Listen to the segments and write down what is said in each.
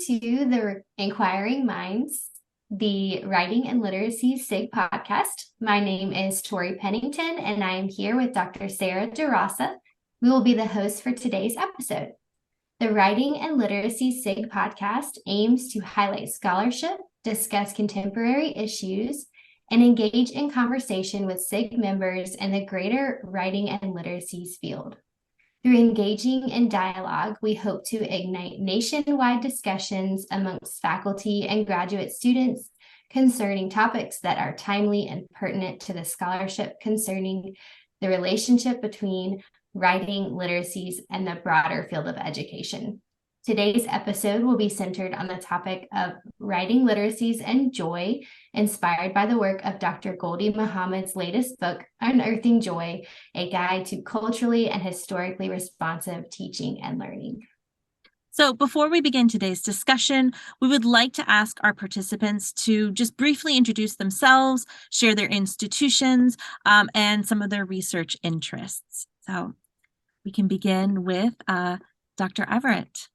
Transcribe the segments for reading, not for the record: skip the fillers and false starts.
to the Inquiring Minds, the Writing and Literacy SIG podcast. My name is Tori Pennington, and I am here with Dr. Sarah DeRosa. We will be the hosts for today's episode. The Writing and Literacy SIG podcast aims to highlight scholarship, discuss contemporary issues, and engage in conversation with SIG members in the greater writing and literacies field. Through engaging in dialogue, we hope to ignite nationwide discussions amongst faculty and graduate students concerning topics that are timely and pertinent to the scholarship concerning the relationship between writing, literacies, and the broader field of education. Today's episode will be centered on the topic of writing literacies and joy, inspired by the work of Dr. Gholdy Muhammad's latest book, Unearthing Joy, a guide to culturally and historically responsive teaching and learning. So before we begin today's discussion, we would like to ask our participants to just briefly introduce themselves, share their institutions, and some of their research interests. So we can begin with Dr. Everett.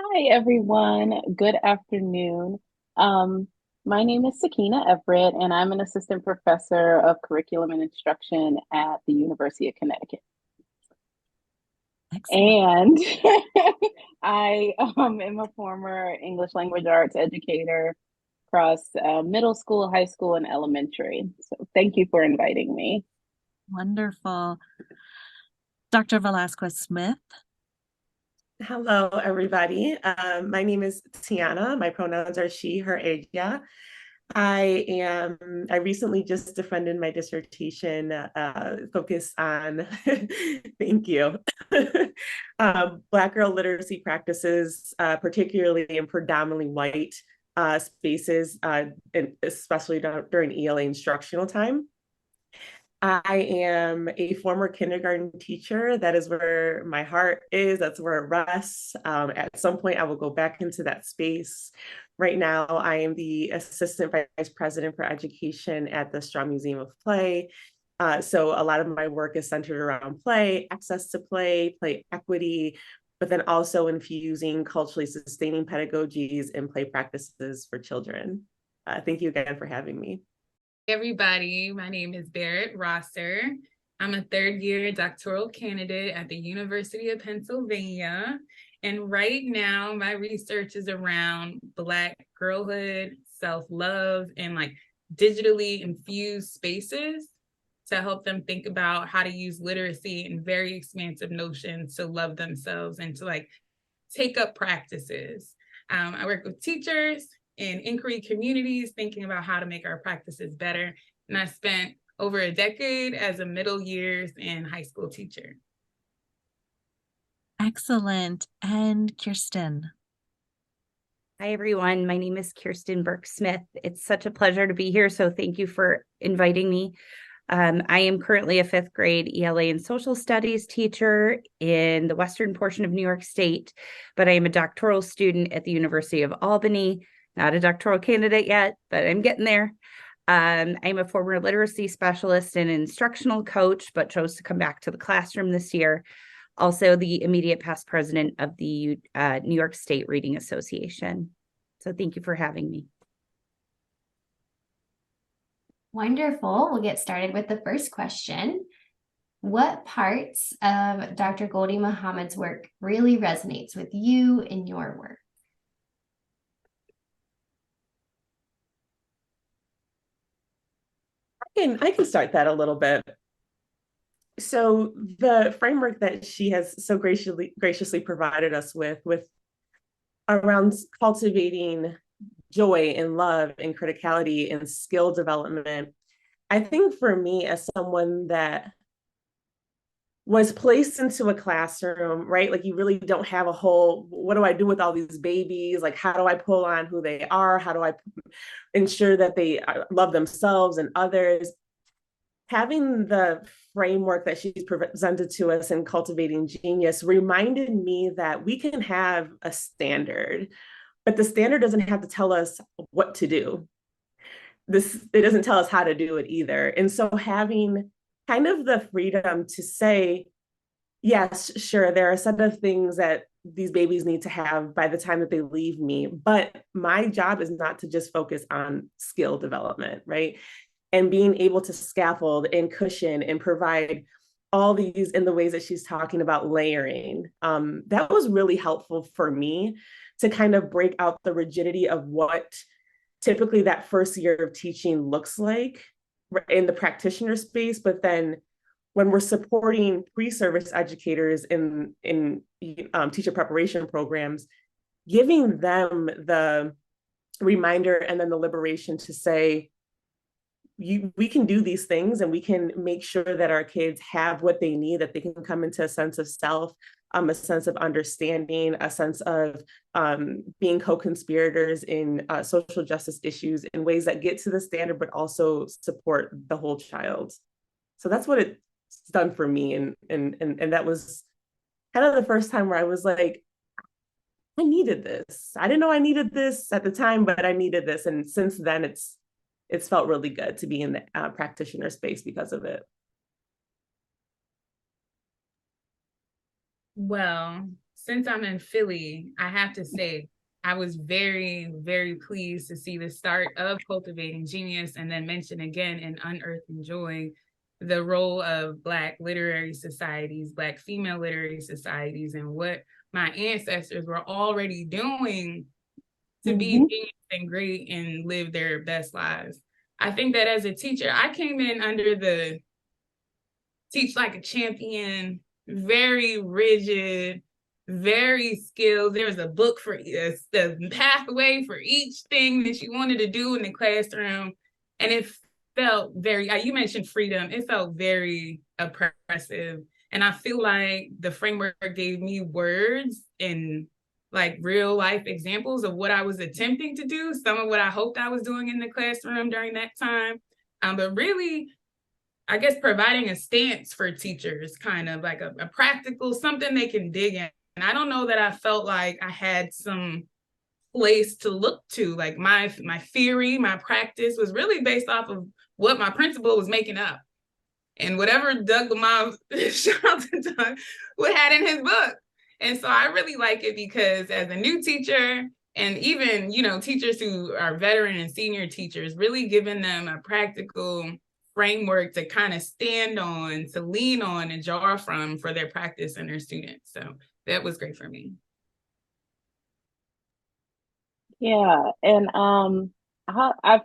Hi, everyone. Good afternoon. My name is Sakina Everett, and I'm an assistant professor of curriculum and instruction at the University of Connecticut. Excellent. And I am a former English language arts educator across middle school, high school, and elementary. So thank you for inviting me. Wonderful. Dr. Velasquez-Smith. Hello, everybody. My name is Tiana. My pronouns are she, her, ella. I recently just defended my dissertation focused on, thank you, Black girl literacy practices, particularly in predominantly white spaces, and especially during ELA instructional time. I am a former kindergarten teacher. That is where my heart is. That's where it rests. At some point, I will go back into that space. Right now, I am the Assistant Vice President for Education at the Straw Museum of Play. So a lot of my work is centered around play, access to play, play equity, but then also infusing culturally sustaining pedagogies and play practices for children. Thank you again for having me. Everybody, my name is Barrett Rosser. I'm a third-year doctoral candidate at the University of Pennsylvania. And right now, my research is around Black girlhood, self-love, and digitally infused spaces to help them think about how to use literacy and very expansive notions to love themselves and to take up practices. I work with teachers in inquiry communities, thinking about how to make our practices better. And I spent over a decade as a middle years and high school teacher. Excellent. And Kirsten. Hi, everyone. My name is Kirsten Burke-Smith. It's such a pleasure to be here, so thank you for inviting me. I am currently a fifth grade ELA and social studies teacher in the western portion of New York State, but I am a doctoral student at the University of Albany. Not a doctoral candidate yet, but I'm getting there. I'm a former literacy specialist and instructional coach, but chose to come back to the classroom this year. Also the immediate past president of the New York State Reading Association. So thank you for having me. Wonderful. We'll get started with the first question. What parts of Dr. Gholdy Muhammad's work really resonates with you in your work? I can start that a little bit. So the framework that she has so graciously provided us with around cultivating joy and love and criticality and skill development, I think for me as someone that was placed into a classroom, right? You really don't have a whole, what do I do with all these babies? How do I pull on who they are? How do I ensure that they love themselves and others? Having the framework that she's presented to us in Cultivating Genius reminded me that we can have a standard, but the standard doesn't have to tell us what to do. It doesn't tell us how to do it either. And so having kind of the freedom to say, yes, sure, there are a set of things that these babies need to have by the time that they leave me. But my job is not to just focus on skill development, right? And being able to scaffold and cushion and provide all these in the ways that she's talking about layering. That was really helpful for me to kind of break out the rigidity of what typically that first year of teaching looks like in the practitioner space. But then when we're supporting pre-service educators in teacher preparation programs, giving them the reminder and then the liberation to say, we can do these things and we can make sure that our kids have what they need, that they can come into a sense of self, a sense of understanding, a sense of being co-conspirators in social justice issues in ways that get to the standard, but also support the whole child. So that's what it's done for me. And that was kind of the first time where I was like, I needed this. I didn't know I needed this at the time, but I needed this. And since then, it's felt really good to be in the practitioner space because of it. Well, since I'm in Philly, I have to say, I was very, very pleased to see the start of Cultivating Genius, and then mention again in Unearthing Joy, the role of Black literary societies, Black female literary societies, and what my ancestors were already doing to be genius and great and live their best lives. I think that as a teacher, I came in under the teach like a champion, very rigid, very skilled. There was a book for the pathway for each thing that you wanted to do in the classroom. And it felt very, you mentioned freedom, it felt very oppressive. And I feel like the framework gave me words and like real life examples of what I was attempting to do, some of what I hoped I was doing in the classroom during that time. But really, I guess providing a stance for teachers, kind of like a practical, something they can dig in. And I don't know that I felt like I had some place to look to. Like my theory, my practice was really based off of what my principal was making up. And whatever Doug Lamont, shout out to Doug, what had in his book. And so I really like it because as a new teacher, and even, teachers who are veteran and senior teachers, really giving them a practical framework to kind of stand on, to lean on and draw from for their practice and their students. So that was great for me. Yeah, and I've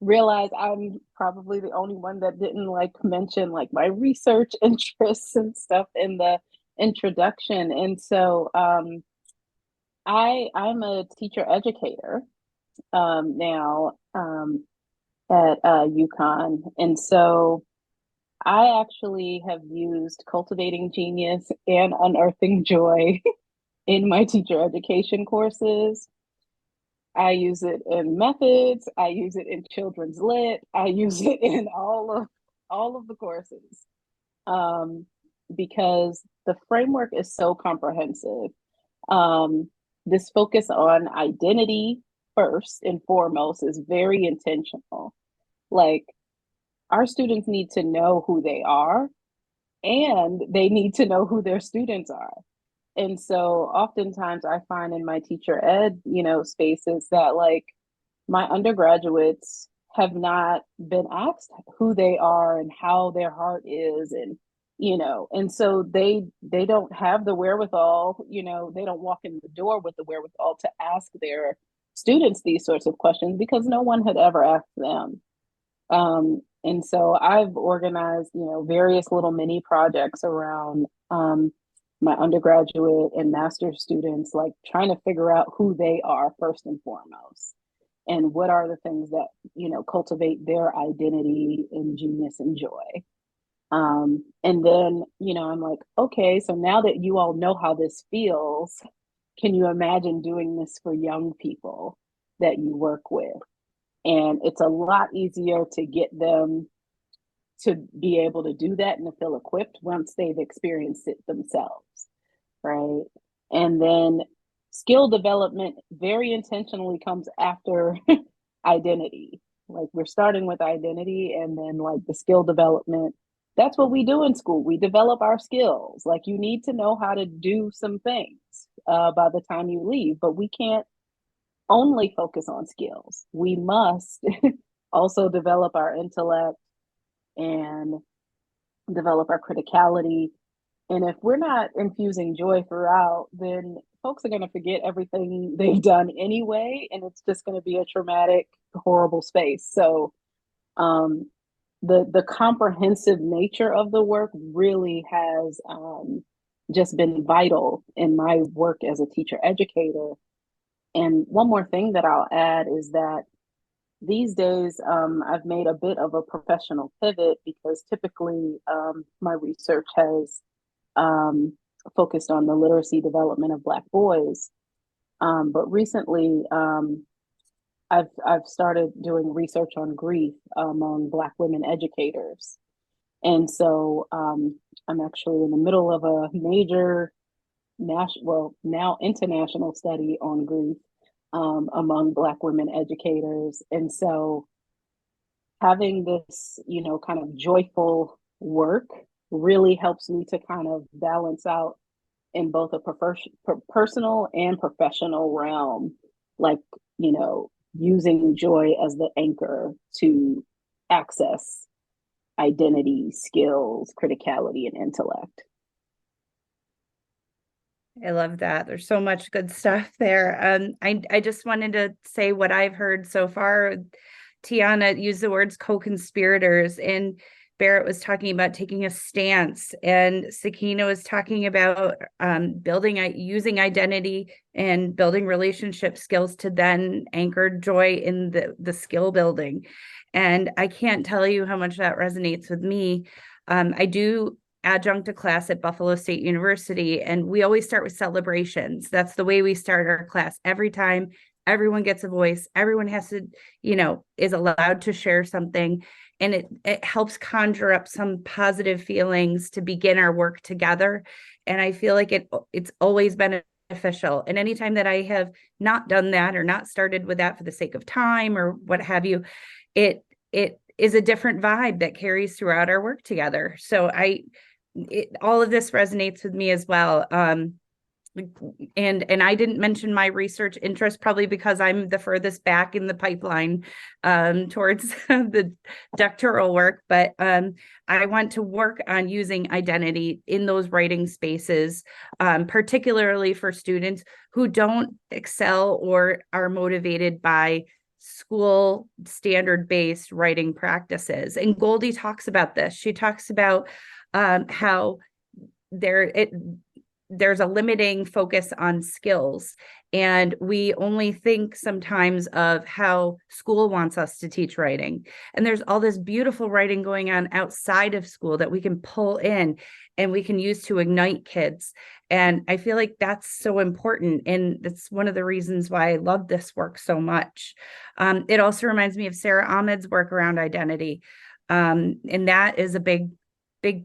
realized I'm probably the only one that didn't mention my research interests and stuff in the introduction. And so I'm a teacher educator now at UConn. And so I actually have used Cultivating Genius and Unearthing Joy in my teacher education courses. I use it in methods. I use it in children's lit. I use it in all of the courses because the framework is so comprehensive. This focus on identity first and foremost is very intentional. Like, our students need to know who they are, and they need to know who their students are. And so oftentimes I find in my teacher ed, spaces that my undergraduates have not been asked who they are and how their heart is, and so they don't have the wherewithal, they don't walk in the door with the wherewithal to ask their students these sorts of questions because no one had ever asked them. And so I've organized, various little mini projects around my undergraduate and master's students, trying to figure out who they are first and foremost, and what are the things that, cultivate their identity in genius and joy. And then, I'm like, okay, so now that you all know how this feels, can you imagine doing this for young people that you work with? And it's a lot easier to get them to be able to do that and to feel equipped once they've experienced it themselves, right? And then skill development very intentionally comes after identity. We're starting with identity, and then the skill development, that's what we do in school. We develop our skills. You need to know how to do some things. by the time you leave. But we can't only focus on skills. We must also develop our intellect and develop our criticality. And if we're not infusing joy throughout, then folks are going to forget everything they've done anyway, and it's just going to be a traumatic, horrible space. So, the comprehensive nature of the work really has just been vital in my work as a teacher educator. And one more thing that I'll add is that these days, I've made a bit of a professional pivot because typically my research has focused on the literacy development of Black boys. But recently, I've started doing research on grief among Black women educators. And so I'm actually in the middle of a major now international study on grief among Black women educators. And so having this, kind of joyful work really helps me to kind of balance out in both a personal and professional realm, like, using joy as the anchor to access identity, skills, criticality, and intellect. I love that. There's so much good stuff there. I just wanted to say what I've heard so far. Tiana used the words co-conspirators, and Barrett was talking about taking a stance, and Sakina was talking about using identity and building relationship skills to then anchor joy in the skill building. And I can't tell you how much that resonates with me. I do adjunct a class at Buffalo State University, and we always start with celebrations. That's the way we start our class every time. Everyone gets a voice. Everyone has to, is allowed to share something. And it helps conjure up some positive feelings to begin our work together. And I feel like it's always beneficial. And anytime that I have not done that or not started with that for the sake of time or what have you, it is a different vibe that carries throughout our work together. So all of this resonates with me as well. And I didn't mention my research interest, probably because I'm the furthest back in the pipeline towards the doctoral work. But I want to work on using identity in those writing spaces, particularly for students who don't excel or are motivated by school standard-based writing practices. And Goldie talks about this. She talks about how there's a limiting focus on skills. And we only think sometimes of how school wants us to teach writing. And there's all this beautiful writing going on outside of school that we can pull in and we can use to ignite kids. And I feel like that's so important. And that's one of the reasons why I love this work so much. It also reminds me of Sarah Ahmed's work around identity. And that is a big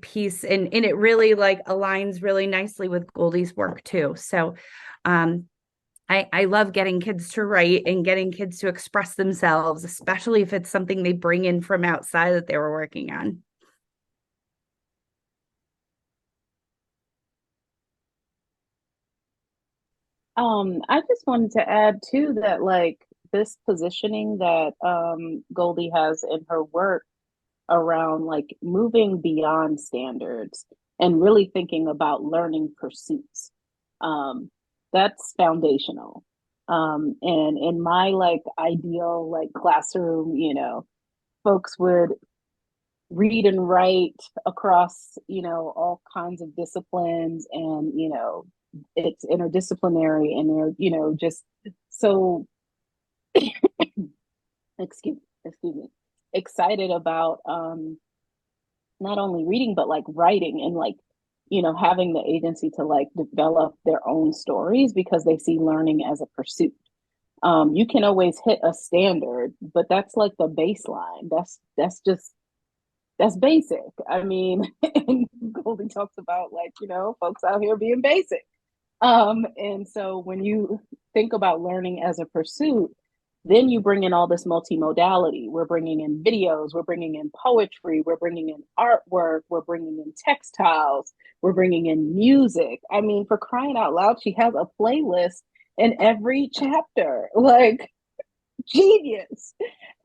piece, and it really aligns really nicely with Goldie's work too. So I love getting kids to write and getting kids to express themselves, especially if it's something they bring in from outside that they were working on. I just wanted to add too that this positioning that Goldie has in her work around moving beyond standards and really thinking about learning pursuits. That's foundational. And in my ideal classroom, folks would read and write across, all kinds of disciplines, and, it's interdisciplinary, and they're, just so excuse me, excited about not only reading but writing, and having the agency to develop their own stories because they see learning as a pursuit. You can always hit a standard, but that's the baseline. That's basic. I mean, and Goldie talks about folks out here being basic. And so when you think about learning as a pursuit, Then you bring in all this multimodality. We're bringing in videos, we're bringing in poetry, we're bringing in artwork, we're bringing in textiles, we're bringing in music. I mean, for crying out loud, she has a playlist in every chapter. Like, genius,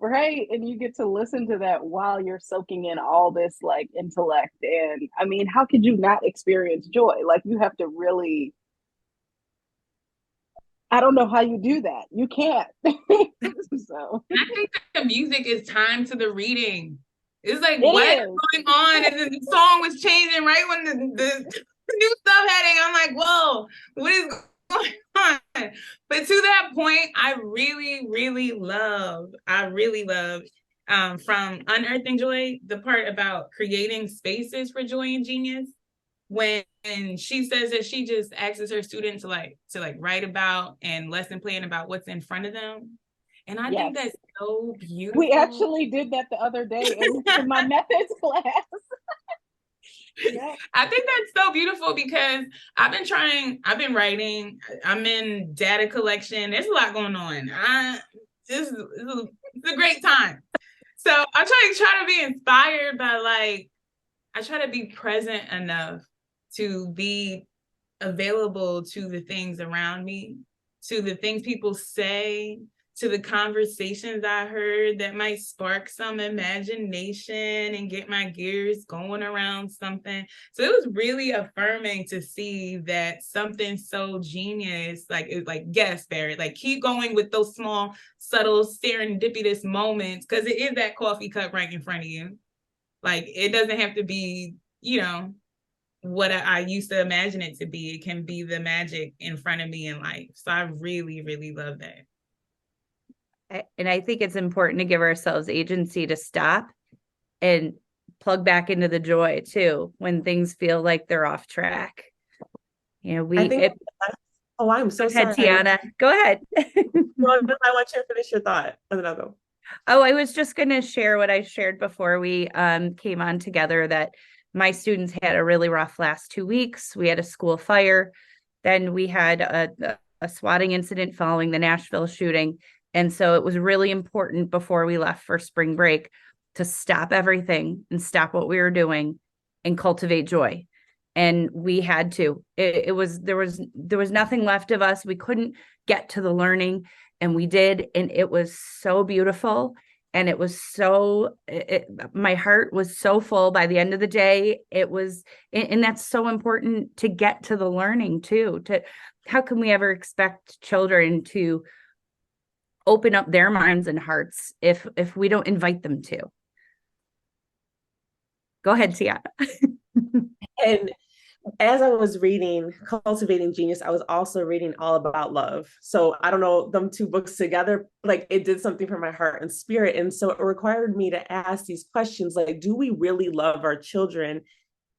right? And you get to listen to that while you're soaking in all this like intellect. And I mean, how could you not experience joy? Like, you have to really, I don't know how you do that. You can't. So I think the music is timed to the reading. It's like, it what is is. going on? And then the song was changing right when the new stuff heading. I'm like, whoa, what is going on? But to that point, I really love from Unearthing Joy, the part about creating spaces for joy and genius. When she says that she just asks her students to write about and lesson plan about what's in front of them. And I think Yes. that's so beautiful. We actually did that the other day in my methods class. Yeah. I think that's so beautiful because I've been writing, I'm in data collection. There's a lot going on. It's a great time. So I try to be inspired by I try to be present enough to be available to the things around me, to the things people say, to the conversations I heard that might spark some imagination and get my gears going around something. So it was really affirming to see that something so genius, yes, Barrett, keep going with those small, subtle, serendipitous moments, because it is that coffee cup right in front of you. It doesn't have to be, what I used to imagine it to be. It can be the magic in front of me in life. So I really love that. And I think it's important to give ourselves agency to stop and plug back into the joy too when things feel like they're off track. I'm so sorry. Tiana, go ahead. Well, I want you to finish your thought, and then I'll go. Oh, I was just going to share what I shared before we came on together, that my students had a really rough last 2 weeks. We had a school fire. Then we had a swatting incident following the Nashville shooting. And so it was really important before we left for spring break to stop everything and stop what we were doing and cultivate joy. And we had to. There was nothing left of us. We couldn't get to the learning, and we did, and it was so beautiful. And it was my heart was so full by the end of the day. It was, and that's so important to get to the learning too. How can we ever expect children to open up their minds and hearts if we don't invite them to? Go ahead, Tiana. And as I was reading Cultivating Genius, I was also reading All About Love. So I don't know, them two books together, it did something for my heart and spirit. And so it required me to ask these questions, do we really love our children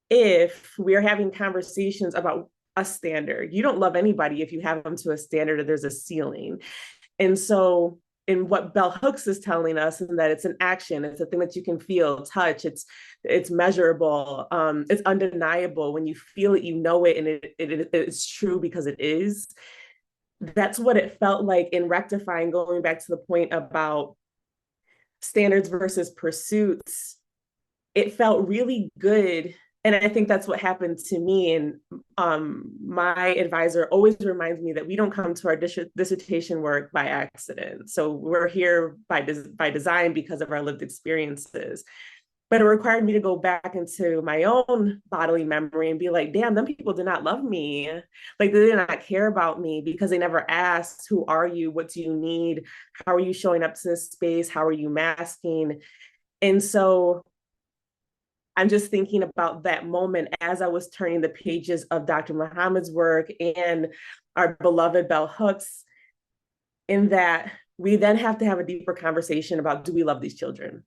if we're having conversations about a standard? You don't love anybody if you have them to a standard or there's a ceiling. And so in what Bell Hooks is telling us, and that it's an action, it's a thing that you can feel, touch, it's measurable, it's undeniable. When you feel it, you know it, and it's true because it is. That's what it felt like in rectifying, going back to the point about standards versus pursuits. It felt really good. And I think that's what happened to me. And my advisor always reminds me that we don't come to our dissertation work by accident. So we're here by design because of our lived experiences. But it required me to go back into my own bodily memory and be like, damn, them people did not love me. They did not care about me because they never asked, who are you? What do you need? How are you showing up to this space? How are you masking? And so I'm just thinking about that moment as I was turning the pages of Dr. Muhammad's work and our beloved Bell Hooks, in that we then have to have a deeper conversation about, do we love these children?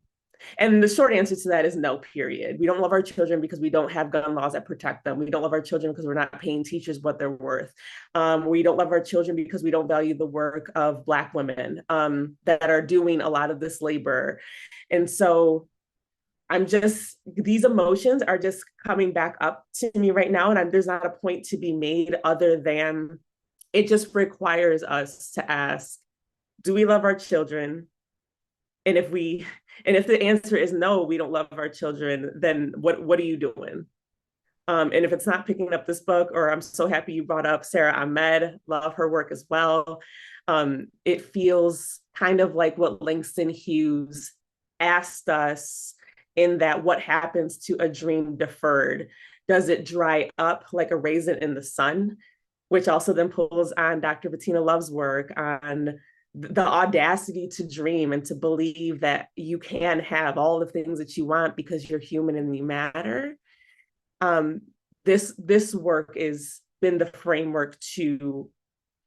And the short answer to that is no, period. We don't love our children because we don't have gun laws that protect them. We don't love our children because we're not paying teachers what they're worth. We don't love our children because we don't value the work of Black women that are doing a lot of this labor. And so these emotions are just coming back up to me right now. And there's not a point to be made other than it just requires us to ask, do we love our children? And if the answer is no, we don't love our children, then what are you doing? And if it's not picking up this book, or I'm so happy you brought up Sarah Ahmed, love her work as well. It feels kind of like what Langston Hughes asked us, in that what happens to a dream deferred? Does it dry up like a raisin in the sun? Which also then pulls on Dr. Bettina Love's work on the audacity to dream and to believe that you can have all the things that you want because you're human and you matter. This work has been the framework to,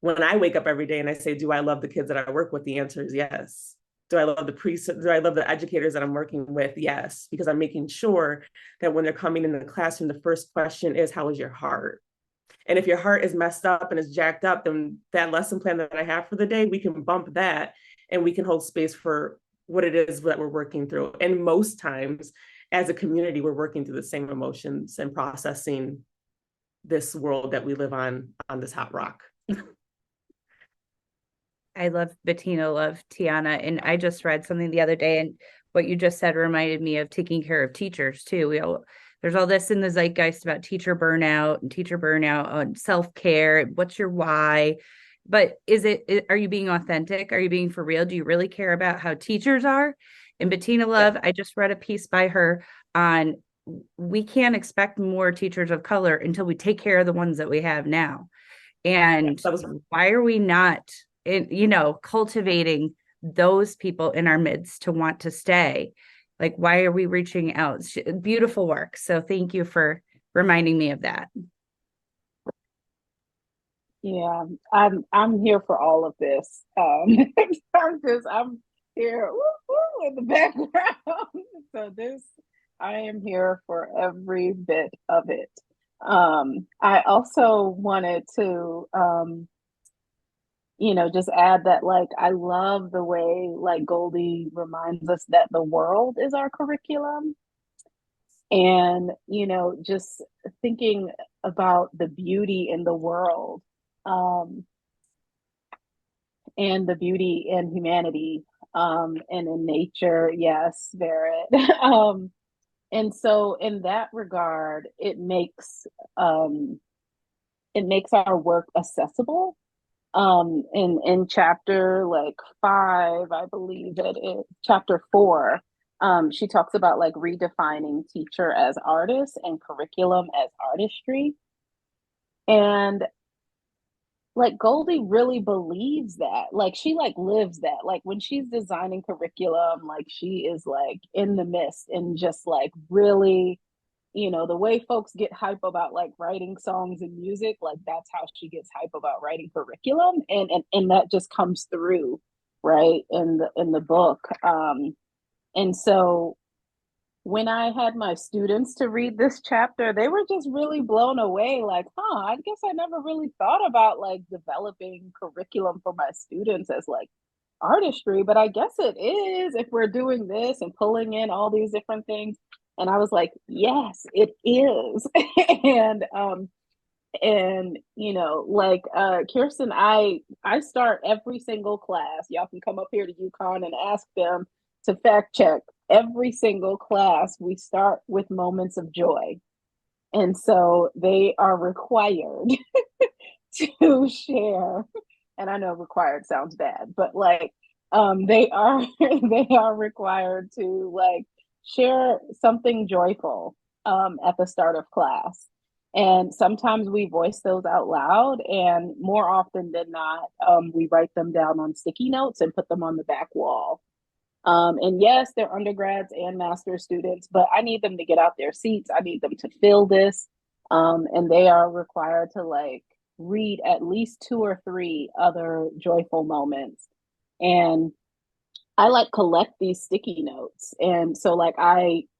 when I wake up every day and I say, do I love the kids that I work with? The answer is yes. Do I love the educators that I'm working with? Yes, because I'm making sure that when they're coming in the classroom, the first question is, how is your heart? And if your heart is messed up and is jacked up, then that lesson plan that I have for the day, we can bump that and we can hold space for what it is that we're working through. And most times, as a community, we're working through the same emotions and processing this world that we live on this hot rock. I love Bettina, love Tiana. And I just read something the other day, and what you just said reminded me of taking care of teachers too. There's all this in the zeitgeist about teacher burnout on self-care. What's your why? But are you being authentic? Are you being for real? Do you really care about how teachers are? And Bettina Love, I just read a piece by her on, we can't expect more teachers of color until we take care of the ones that we have now. And why are we not, cultivating those people in our midst to want to stay? Like, why are we reaching out? Beautiful work. So thank you for reminding me of that. Yeah, I'm here for all of this. I'm here in the background. So I am here for every bit of it. I also wanted to just add that, like, I love the way, like, Goldie reminds us that the world is our curriculum. And, just thinking about the beauty in the world, and the beauty in humanity, and in nature. Yes, Barrett. And so in that regard, it makes our work accessible. In chapter like 5, I believe it is chapter 4, she talks about like redefining teacher as artist and curriculum as artistry. And like Goldie really believes that. Like she like lives that. Like when she's designing curriculum, like she is like in the midst and just like really, the way folks get hype about like writing songs and music, like that's how she gets hype about writing curriculum. And that just comes through, right, in the book. And so when I had my students to read this chapter, they were just really blown away. Like, I guess I never really thought about like developing curriculum for my students as like artistry, but I guess it is if we're doing this and pulling in all these different things. And I was like, yes, it is. and like Kirsten, I start every single class. Y'all can come up here to UConn and ask them to fact check. Every single class we start with moments of joy, and so they are required to share. And I know required sounds bad, but like they are they are required to like share something joyful at the start of class. And sometimes we voice those out loud, and more often than not, we write them down on sticky notes and put them on the back wall. And yes, they're undergrads and master's students, but I need them to get out their seats. I need them to feel this. And they are required to like read at least 2 or 3 other joyful moments. And I like collect these sticky notes. And so like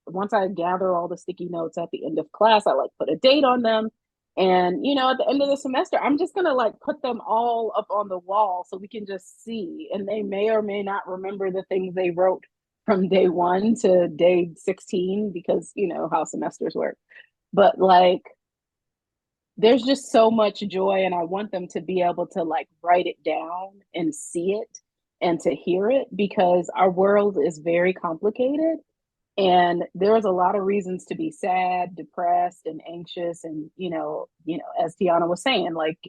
once I gather all the sticky notes at the end of class, I like put a date on them. And at the end of the semester, I'm just gonna like put them all up on the wall so we can just see. And they may or may not remember the things they wrote from day 1 to day 16 because how semesters work. But like there's just so much joy, and I want them to be able to like write it down and see it. and to hear it, because our world is very complicated and there's a lot of reasons to be sad, depressed, and anxious. And as Tiana was saying, like,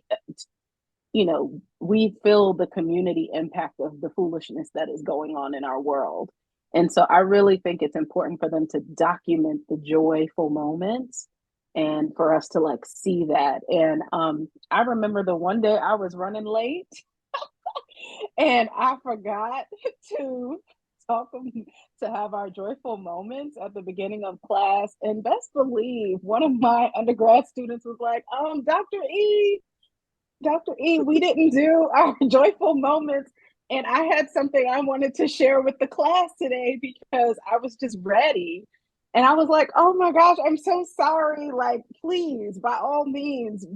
we feel the community impact of the foolishness that is going on in our world. And so I really think it's important for them to document the joyful moments and for us to like see that. And I remember the one day I was running late and I forgot to talk to have our joyful moments at the beginning of class. And best believe one of my undergrad students was like, Dr. E, we didn't do our joyful moments. And I had something I wanted to share with the class today because I was just ready. And I was like, oh my gosh, I'm so sorry. Like, please, by all means,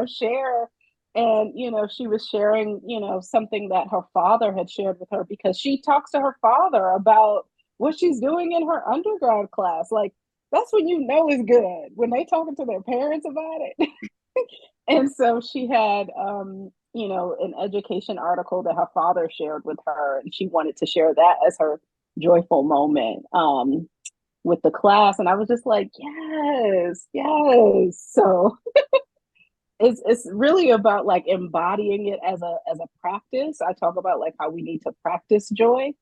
share. And, she was sharing, something that her father had shared with her because she talks to her father about what she's doing in her undergrad class. Like, that's when you know is good, when they talking to their parents about it. And so she had, an education article that her father shared with her, and she wanted to share that as her joyful moment with the class. And I was just like, yes, yes. So it's really about like embodying it as a practice. I talk about like how we need to practice joy,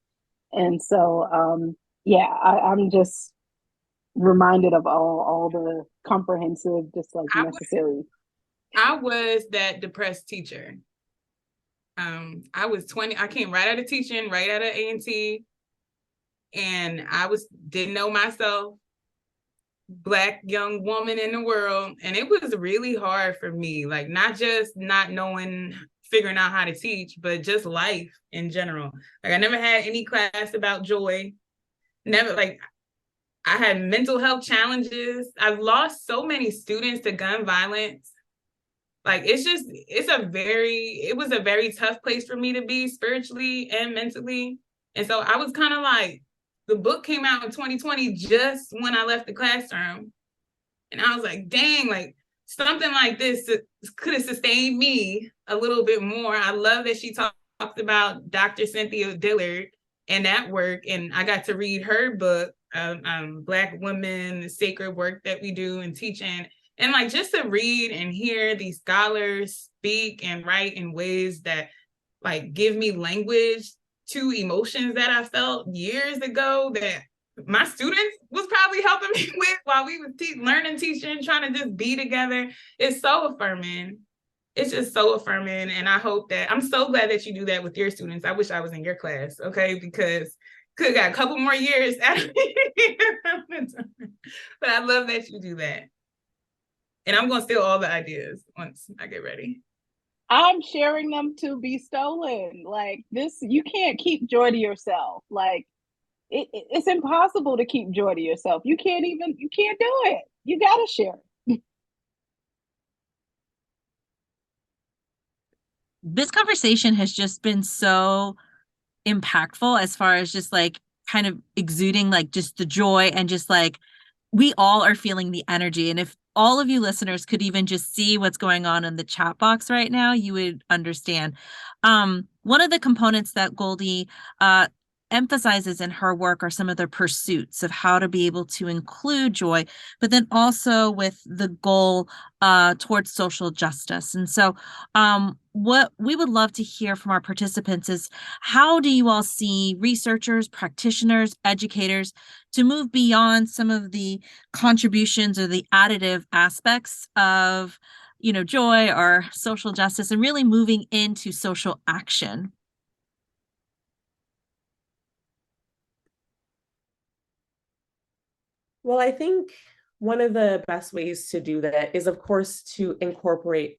and so I'm just reminded of all the comprehensive, just like necessary. I was that depressed teacher. I was 20. I came right out of teaching, right out of A&T, and didn't know myself, Black young woman in the world, and it was really hard for me. Like, not just not knowing, figuring out how to teach, but just life in general. Like, I never had any class about joy. Never, like, I had mental health challenges. I've lost so many students to gun violence. Like, it was a very tough place for me to be spiritually and mentally. And so I was kind of like, the book came out in 2020, just when I left the classroom. And I was like, dang, like something like this could have sustained me a little bit more. I love that she talked about Dr. Cynthia Dillard and that work. And I got to read her book, Black Women, the Sacred Work That We Do in Teaching. And like, just to read and hear these scholars speak and write in ways that like give me language to emotions that I felt years ago that my students was probably helping me with while we was learning, teaching, trying to just be together. It's so affirming. It's just so affirming. And I hope that, I'm so glad that you do that with your students. I wish I was in your class, okay? Because could have got a couple more years out of but I love that you do that. And I'm going to steal all the ideas once I get ready. I'm sharing them to be stolen. Like this, you can't keep joy to yourself. Like it's impossible to keep joy to yourself. You can't do it. You got to share. This conversation has just been so impactful as far as just like kind of exuding like just the joy and just like we all are feeling the energy. And if all of you listeners could even just see what's going on in the chat box right now, you would understand. One of the components that Goldie emphasizes in her work are some of the pursuits of how to be able to include joy, but then also with the goal towards social justice. And so what we would love to hear from our participants is, how do you all see researchers, practitioners, educators to move beyond some of the contributions or the additive aspects of, joy or social justice and really moving into social action? Well, I think one of the best ways to do that is, of course, to incorporate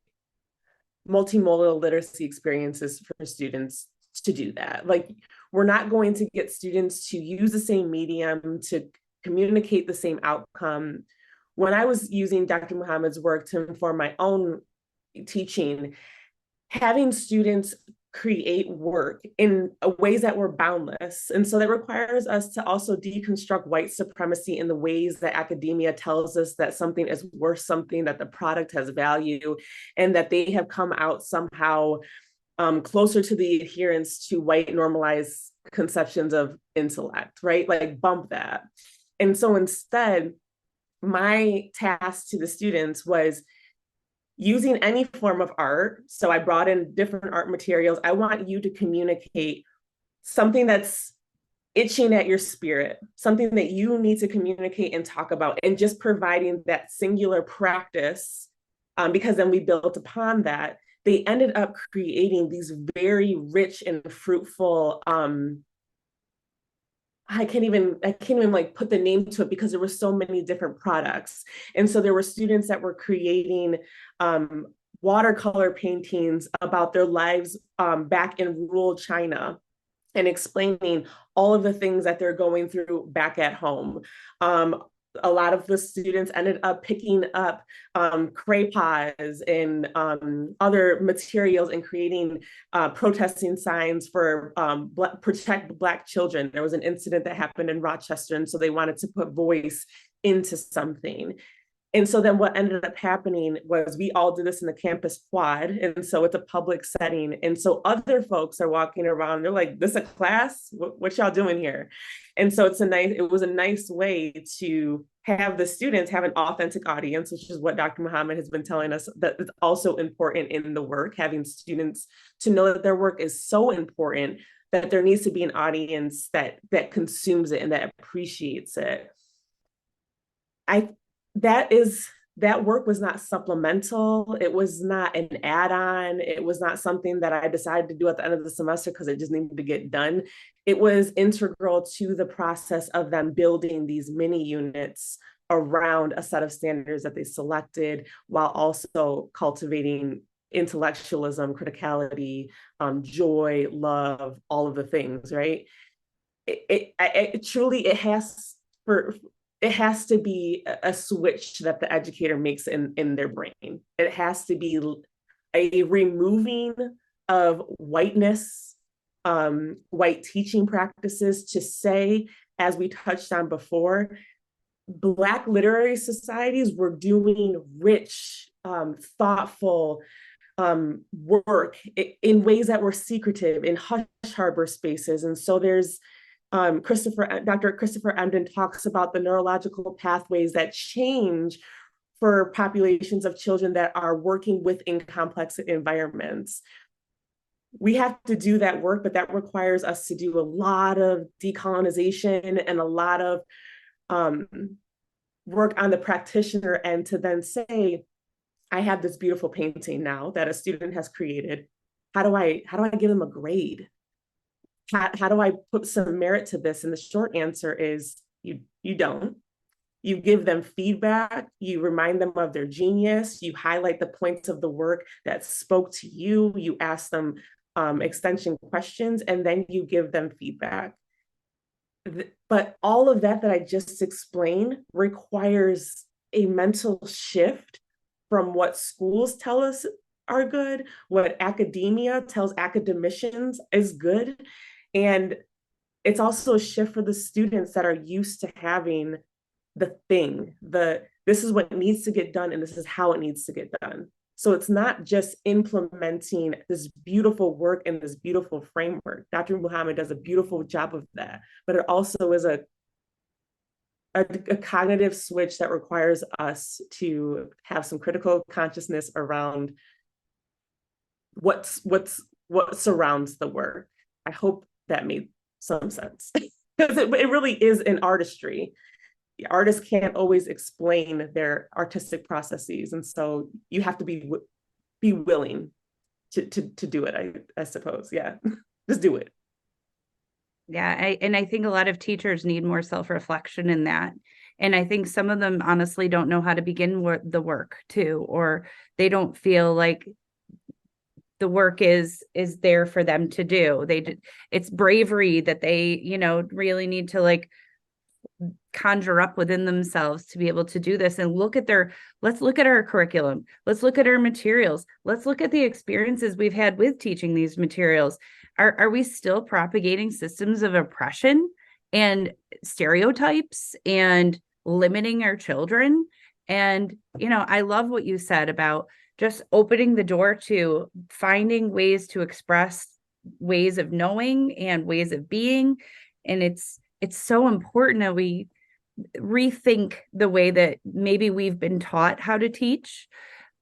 multimodal literacy experiences for students to do that. Like, we're not going to get students to use the same medium to communicate the same outcome. When I was using Dr. Muhammad's work to inform my own teaching, having students create work in ways that were boundless. And so that requires us to also deconstruct white supremacy in the ways that academia tells us that something is worth something, that the product has value, and that they have come out somehow closer to the adherence to white normalized conceptions of intellect, right? Like bump that. And so instead, my task to the students was using any form of art. So I brought in different art materials. I want you to communicate something that's itching at your spirit, something that you need to communicate and talk about, and just providing that singular practice, because then we built upon that. They ended up creating these very rich and fruitful, I can't even like put the name to it because there were so many different products. And so there were students that were creating watercolor paintings about their lives back in rural China, and explaining all of the things that they're going through back at home. A lot of the students ended up picking up crayons and other materials and creating protesting signs for protect Black children. There was an incident that happened in Rochester, and so they wanted to put voice into something. And so then what ended up happening was we all did this in the campus quad. And so it's a public setting. And so other folks are walking around, they're like, this a class? What y'all doing here? And so it was a nice way to have the students have an authentic audience, which is what Dr. Muhammad has been telling us that is also important in the work, having students to know that their work is so important that there needs to be an audience that consumes it and that appreciates it. That work was not supplemental. It was not an add-on. It was not something that I decided to do at the end of the semester because it just needed to get done. It was integral to the process of them building these mini units around a set of standards that they selected, while also cultivating intellectualism, criticality, joy, love, all of the things, right? It has to be a switch that the educator makes in their brain. It has to be a removing of whiteness, white teaching practices, to say, as we touched on before, Black literary societies were doing rich, thoughtful work in ways that were secretive, in hush harbor spaces. And so there's Dr. Christopher Emdin talks about the neurological pathways that change for populations of children that are working within complex environments. We have to do that work, but that requires us to do a lot of decolonization and a lot of work on the practitioner end, to then say, I have this beautiful painting now that a student has created. How do I give them a grade? How do I put some merit to this? And the short answer is you don't. You give them feedback, you remind them of their genius, you highlight the points of the work that spoke to you, you ask them extension questions, and then you give them feedback. But all of that I just explained requires a mental shift from what schools tell us are good, what academia tells academicians is good. And it's also a shift for the students that are used to having this is what needs to get done and this is how it needs to get done. So it's not just implementing this beautiful work and this beautiful framework. Dr. Muhammad does a beautiful job of that, but it also is a cognitive switch that requires us to have some critical consciousness around what surrounds the work. I hope that made some sense, because it really is an artistry. The artists can't always explain their artistic processes, and so you have to be willing to do it. I suppose, yeah, just do it. Yeah, I think a lot of teachers need more self-reflection in that. And I think some of them honestly don't know how to begin the work too, or they don't feel like the work is there for them to do. It's bravery that they, really need to like conjure up within themselves to be able to do this. And let's look at our curriculum. Let's look at our materials. Let's look at the experiences we've had with teaching these materials. Are we still propagating systems of oppression and stereotypes and limiting our children? And, I love what you said about just opening the door to finding ways to express ways of knowing and ways of being. And it's so important that we rethink the way that maybe we've been taught how to teach,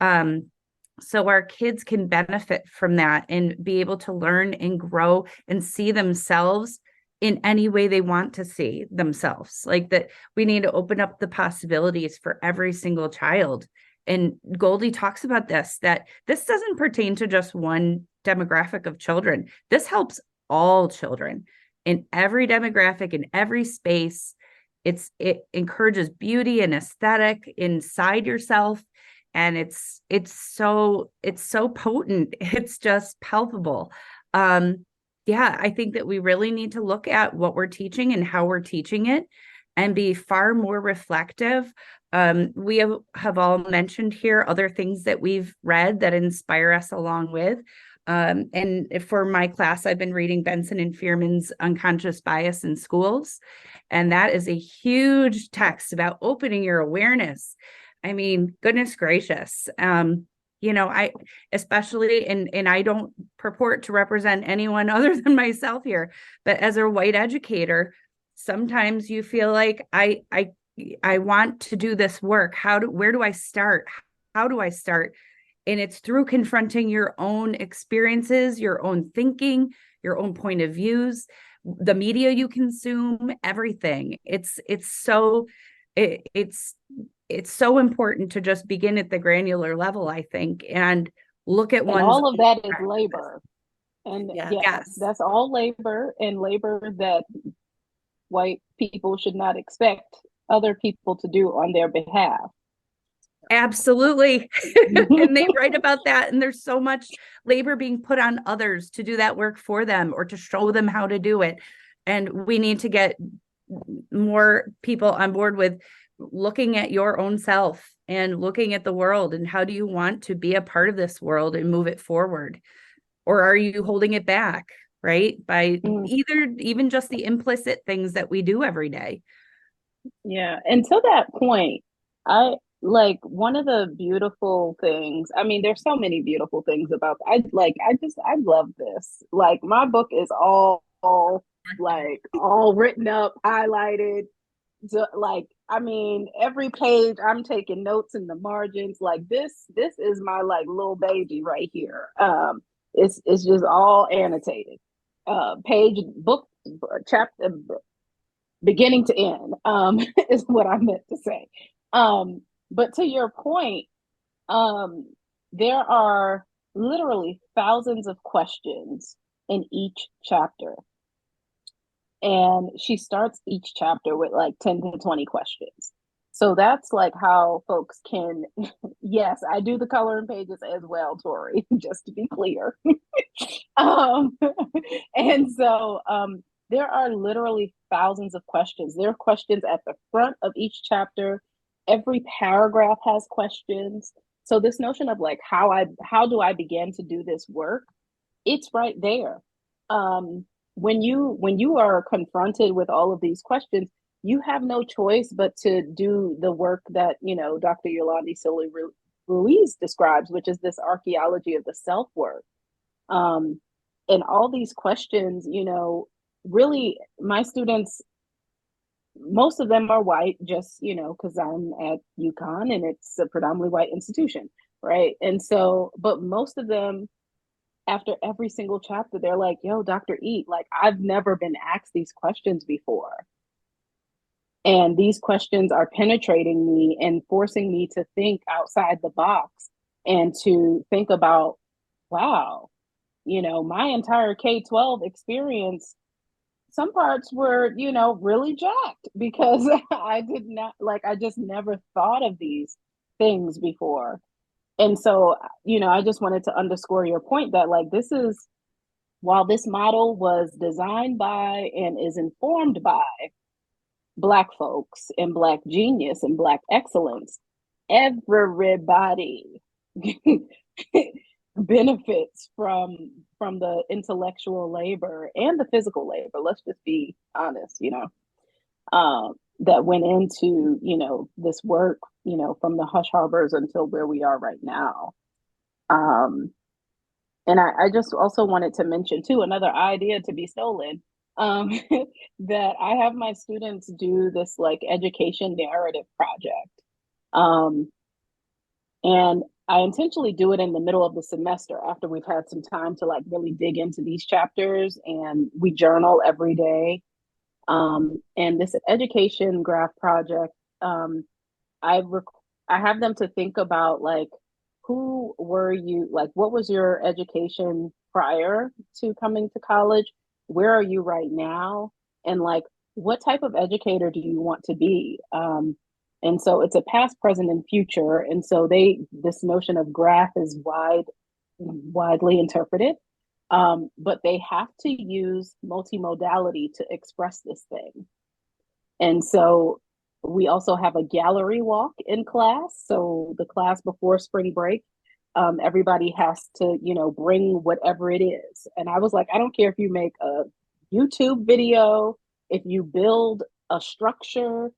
so our kids can benefit from that and be able to learn and grow and see themselves in any way they want to see themselves. Like that, we need to open up the possibilities for every single child. And Goldie talks about this, that this doesn't pertain to just one demographic of children. This helps all children in every demographic, in every space. It encourages beauty and aesthetic inside yourself. And it's so potent. It's just palpable. Yeah, I think that we really need to look at what we're teaching and how we're teaching it and be far more reflective. We have all mentioned here other things that we've read that inspire us along with. And for my class, I've been reading Benson and Fearman's Unconscious Bias in Schools. And that is a huge text about opening your awareness. I mean, goodness gracious. I especially, and I don't purport to represent anyone other than myself here, but as a white educator, sometimes you feel like I want to do this work. Where do I start? How do I start? And it's through confronting your own experiences, your own thinking, your own point of views, the media you consume, everything. It's so important to just begin at the granular level, I think, and look at and all of that is labor. And yes, that's all labor, and labor that white people should not expect other people to do on their behalf. Absolutely. And they write about that. And there's so much labor being put on others to do that work for them or to show them how to do it. And we need to get more people on board with looking at your own self and looking at the world and how do you want to be a part of this world and move it forward? Or are you holding it back, right? By even just the implicit things that we do every day. Yeah. And to that point, I like one of the beautiful things. I mean, there's so many beautiful things about I love this. Like my book is all written up, highlighted. Like, I mean, every page I'm taking notes in the margins. Like this is my like little baby right here. It's just all annotated. Page, book, chapter, beginning to end, is what I meant to say. But to your point, there are literally thousands of questions in each chapter. And she starts each chapter with like 10 to 20 questions. So that's like how folks can, yes, I do the coloring pages as well, Tori, just to be clear. And so there are literally thousands of questions. There are questions at the front of each chapter. Every paragraph has questions. So this notion of like how do I begin to do this work? It's right there. When you are confronted with all of these questions, you have no choice but to do the work that, Dr. Yolandi Silly Ruiz describes, which is this archaeology of the self work. And all these questions, really my students, most of them are white, just, because I'm at UConn and it's a predominantly white institution, right? And so, but most of them, after every single chapter, they're like, yo, Dr. Eat, like I've never been asked these questions before. And these questions are penetrating me and forcing me to think outside the box and to think about, wow, my entire K-12 experience, some parts were, really jacked because I just never thought of these things before. And so, I just wanted to underscore your point that like, while this model was designed by and is informed by Black folks and Black genius and Black excellence, everybody benefits from the intellectual labor and the physical labor. Let's just be honest, that went into, this work, from the Hush Harbors until where we are right now. And I just also wanted to mention too, another idea to be stolen, um, that I have my students do this like education narrative project. Um, and I intentionally do it in the middle of the semester after we've had some time to like really dig into these chapters, and we journal every day. And this education graph project, I rec- I have them to think about like who were you, like what was your education prior to coming to college? Where are you right now? And like what type of educator do you want to be? And so it's a past, present, and future. And so this notion of graph is widely interpreted. But they have to use multimodality to express this thing. And so we also have a gallery walk in class. So the class before spring break, everybody has to, bring whatever it is. And I was like, I don't care if you make a YouTube video, if you build a structure,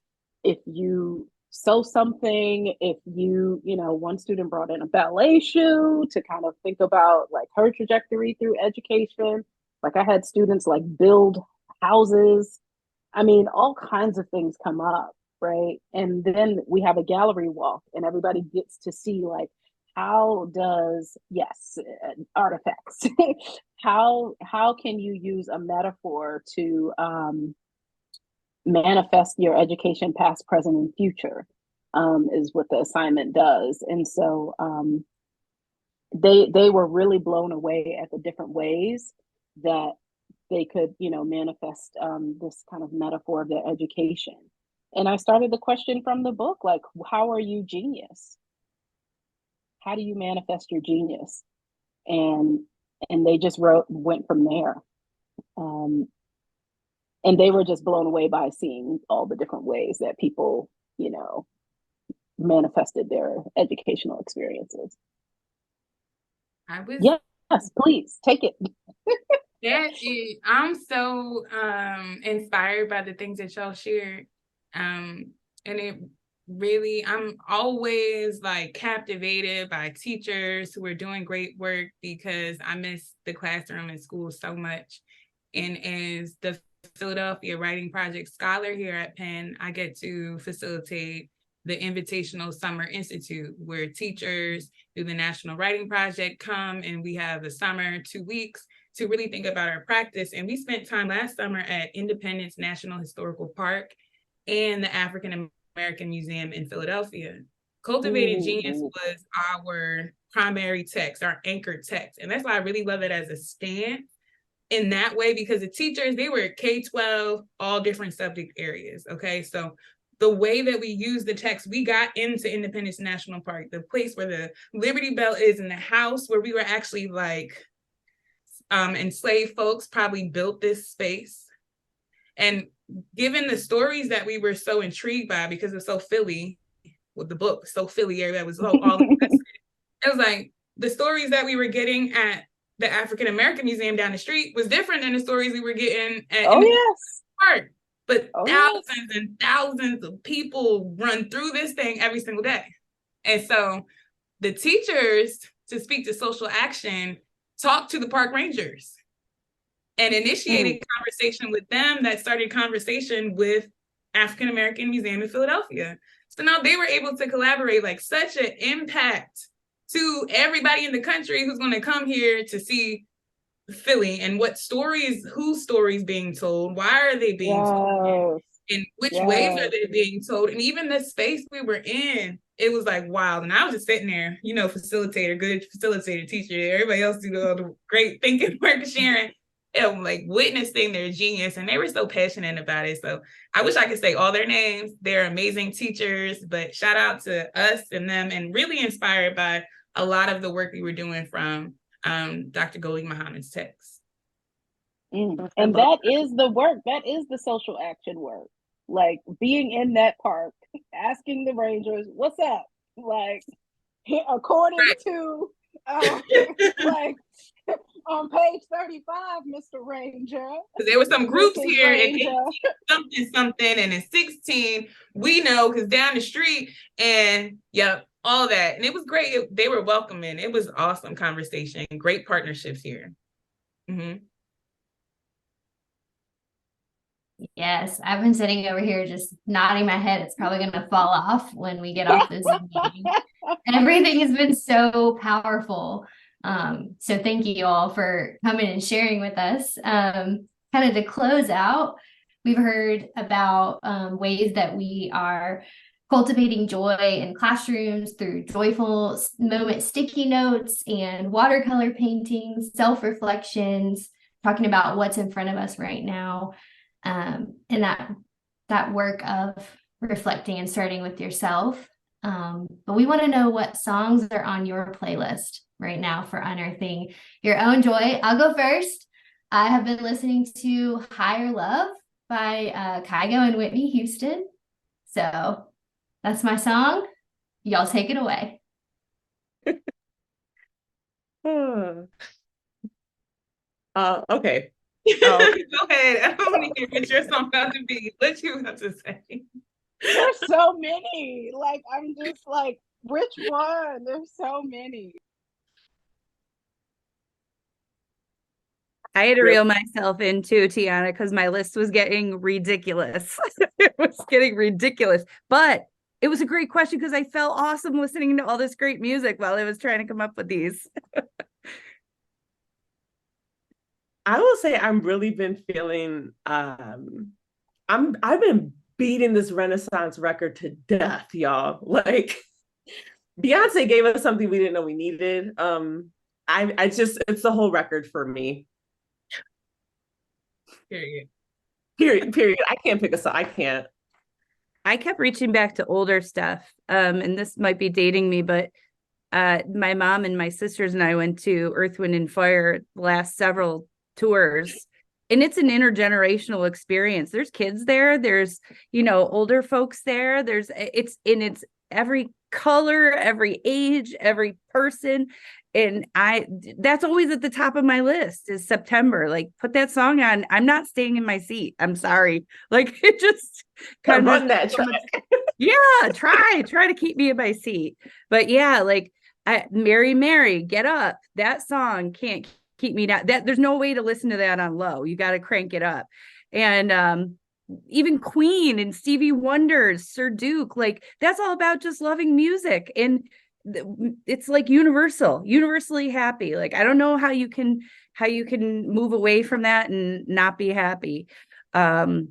if you sew something, if one student brought in a ballet shoe to kind of think about like her trajectory through education. Like I had students like build houses. I mean, all kinds of things come up, right? And then we have a gallery walk, and everybody gets to see like how does artifacts how can you use a metaphor to manifest your education past, present, and future, is what the assignment does. And so they were really blown away at the different ways that they could, manifest this kind of metaphor of their education. And I started the question from the book, like, how are you genius? How do you manifest your genius? And they just went from there. And they were just blown away by seeing all the different ways that people, manifested their educational experiences. Yes, please take it. I'm so inspired by the things that y'all shared. And it really, I'm always like captivated by teachers who are doing great work, because I miss the classroom in school so much. And as the Philadelphia Writing Project Scholar here at Penn, I get to facilitate the Invitational Summer Institute, where teachers through the National Writing Project come, and we have a summer, 2 weeks, to really think about our practice. And we spent time last summer at Independence National Historical Park and the African American Museum in Philadelphia. Cultivated Genius was our primary text, our anchor text. And that's why I really love it as a stand in that way, because the teachers, they were K-12, all different subject areas. Okay, so the way that we use the text, we got into Independence National Park, the place where the Liberty Bell is, in the house where we were actually like enslaved folks probably built this space. And given the stories that we were so intrigued by, because it's so Philly, with the book, so Philly area, that was all it was like the stories that we were getting at the African American Museum down the street was different than the stories we were getting at Park. But thousands and thousands of people run through this thing every single day. And so the teachers, to speak to social action, talked to the park rangers and initiated conversation with them that started conversation with African American Museum in Philadelphia. So now they were able to collaborate, like such an impact to everybody in the country who's going to come here to see Philly, and what stories, whose stories being told, why are they being told, and which ways are they being told. And even the space we were in, it was like wild. And I was just sitting there, facilitator, good facilitator, teacher, everybody else do all the great thinking work, sharing, like witnessing their genius. And they were so passionate about it. So I wish I could say all their names. They're amazing teachers, but shout out to us and them, and really inspired by a lot of the work we were doing from Dr. Goli Muhammad's text. And that is the work. That is the social action work. Like being in that park, asking the rangers, "What's up?" Like, according to, like on page 35, Mr. Ranger. There were some groups here at 18 something, and in 16, we know because down the street, and all that. And it was great. They were welcoming. It was awesome conversation. Great partnerships here. Mm-hmm. Yes, I've been sitting over here just nodding my head. It's probably going to fall off when we get off this meeting. Everything has been so powerful. So thank you all for coming and sharing with us. Kind of to close out, we've heard about ways that we are cultivating joy in classrooms through joyful moment sticky notes and watercolor paintings, self-reflections, talking about what's in front of us right now. And that work of reflecting and starting with yourself. But we want to know what songs are on your playlist right now for unearthing your own joy. I'll go first. I have been listening to Higher Love by Kygo and Whitney Houston. So that's my song. Y'all take it away. Okay. Go ahead. I don't want to hear what your song about to be. What you have to say? There's so many. Like, I'm just like, which one? There's so many. I had to reel myself in too, Tiana, because my list was getting ridiculous. It was getting ridiculous. But it was a great question because I felt awesome listening to all this great music while I was trying to come up with these. I will say I'm really been feeling I've been beating this Renaissance record to death, y'all. Like Beyonce gave us something we didn't know we needed. I just it's the whole record for me. Period. I can't pick a song. I can't. I kept reaching back to older stuff. And this might be dating me, but my mom and my sisters and I went to Earth, Wind, and Fire the last several tours. And it's an intergenerational experience. There's kids there. There's, older folks there. It's every color, every age, every person. And that's always at the top of my list is September. Like, put that song on. I'm not staying in my seat. I'm sorry. Like, it just kind of run that track. Yeah, try to keep me in my seat. But yeah, like Mary, Mary, Get Up. That song can't keep me down. There's no way to listen to that on low. You got to crank it up. And even Queen and Stevie Wonder's Sir Duke, like that's all about just loving music. And it's like universally happy. Like I don't know how you can move away from that and not be happy. So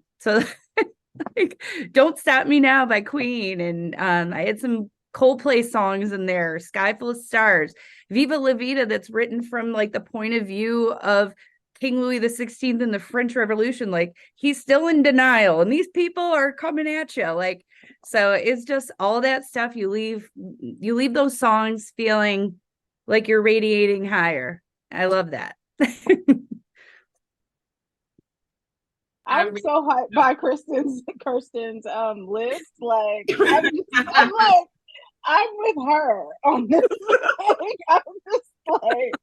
like Don't Stop Me Now by Queen, and I had some Coldplay songs in there, Sky Full of Stars, Viva La Vida, that's written from like the point of view of King Louis XVI and the French Revolution. Like he's still in denial and these people are coming at you. Like, so it's just all that stuff. You leave those songs feeling like you're radiating higher. I love that. I'm so hyped by Kirsten's list. Like I'm with her on this. Like, I'm just like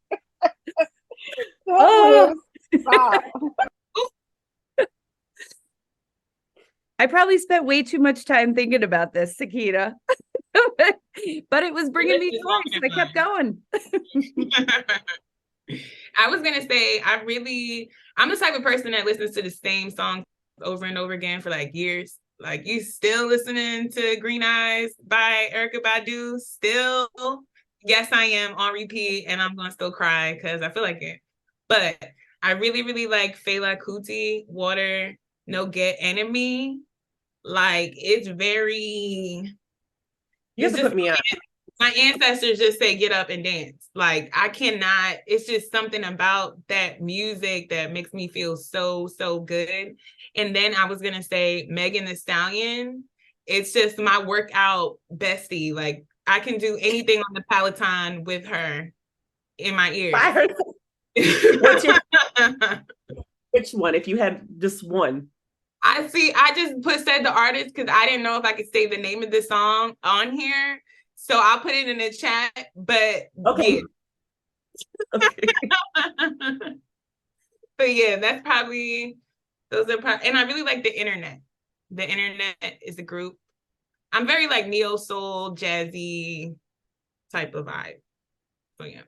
stop. I probably spent way too much time thinking about this, Sakina. But it was bringing me joy, so I kept going. I was gonna say, I'm the type of person that listens to the same song over and over again for like years. Like, you still listening to Green Eyes by Erykah Badu? Still? Yes, I am, on repeat, and I'm gonna still cry because I feel like it. But I really, really like Fela Kuti, Water, No Get Enemy. Like, it's very... You have to put me on. My ancestors just say get up and dance. Like, I cannot, it's just something about that music that makes me feel so, so good. And then I was going to say Megan Thee Stallion. It's just my workout bestie. Like, I can do anything on the Peloton with her in my ears. What's your which one, if you had just one? I just said the artist because I didn't know if I could say the name of the song on here. So I'll put it in the chat, but okay. Yeah. Okay. But yeah, that's probably, and I really like The Internet. The Internet is a group. I'm very like neo soul, jazzy type of vibe. So yeah.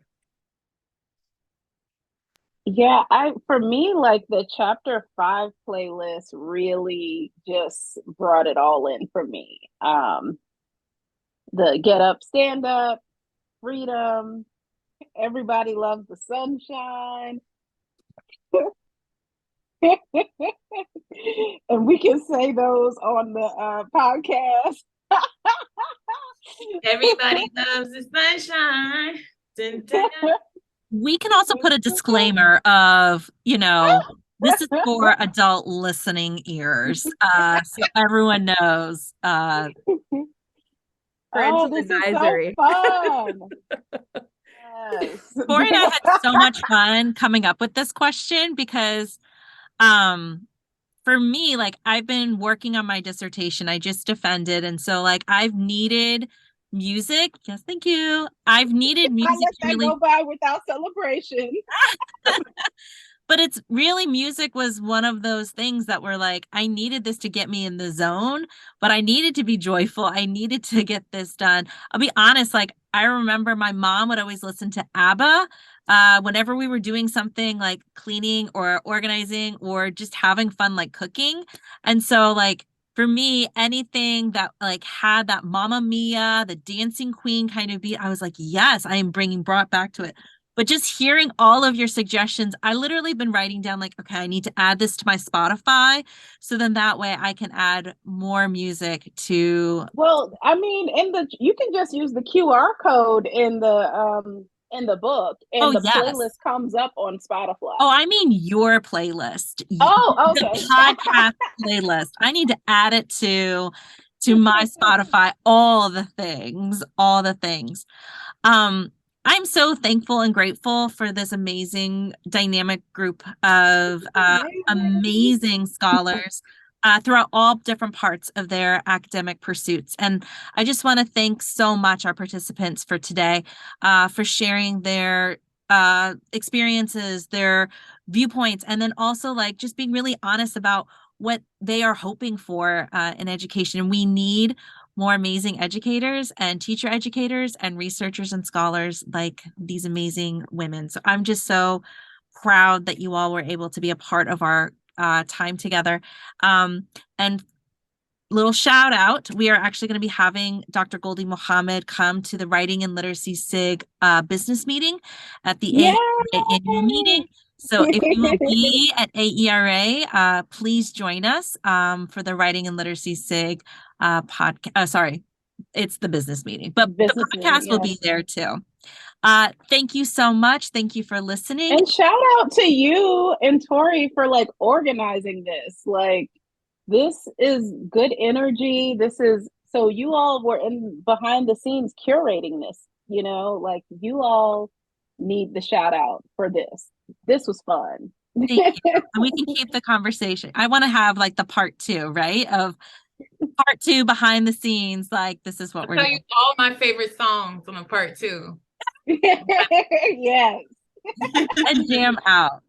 Yeah, for me, like the chapter 5 playlist really just brought it all in for me. The get up, stand up, freedom, everybody loves the sunshine. And we can say those on the podcast. Everybody loves the sunshine. Dun, dun. We can also put a disclaimer of, this is for adult listening ears. So everyone knows. Oh, this is so fun. Yes. Tori and I had so much fun coming up with this question because for me, like I've been working on my dissertation. I just defended. And so like I've needed music. Yes, thank you. I've needed I music let to that really go by without celebration. but it's really music was one of those things that were like, I needed this to get me in the zone, but I needed to be joyful. I needed to get this done. I'll be honest, like I remember my mom would always listen to ABBA whenever we were doing something like cleaning or organizing or just having fun, like cooking. And so like for me, anything that like had that Mamma Mia, the Dancing Queen kind of beat, I was like, yes, I am brought back to it. But just hearing all of your suggestions, I literally been writing down like, okay, I need to add this to my Spotify. So then that way I can add more music to. Well, I mean, you can just use the QR code in the book, Oh, and the yes. playlist comes up on Spotify. Oh, I mean your playlist. Oh, The okay. podcast playlist. I need to add it to my Spotify. All the things, all the things. Um, I'm so thankful and grateful for this amazing dynamic group of amazing scholars throughout all different parts of their academic pursuits. And I just want to thank so much our participants for today for sharing their experiences, their viewpoints, and then also like just being really honest about what they are hoping for in education. We need more amazing educators and teacher educators and researchers and scholars like these amazing women. So I'm just so proud that you all were able to be a part of our time together. And little shout out, we are actually going to be having Dr. Goldie Mohammed come to the Writing and Literacy SIG business meeting at the AERA annual meeting. So if you will be at AERA, please join us for the Writing and Literacy SIG podcast. Sorry, it's the business meeting, but the podcast will be there too. Thank you so much. Thank you for listening. And shout out to you and Tori for like organizing this. Like, this is good energy. So you all were in behind the scenes curating this, like you all need the shout out for this. This was fun. Thank you. And we can keep the conversation. I want to have like the part 2, right? Of part 2 behind the scenes. Like, this is what we're doing. You all my favorite songs on a part 2. Yes. And jam out.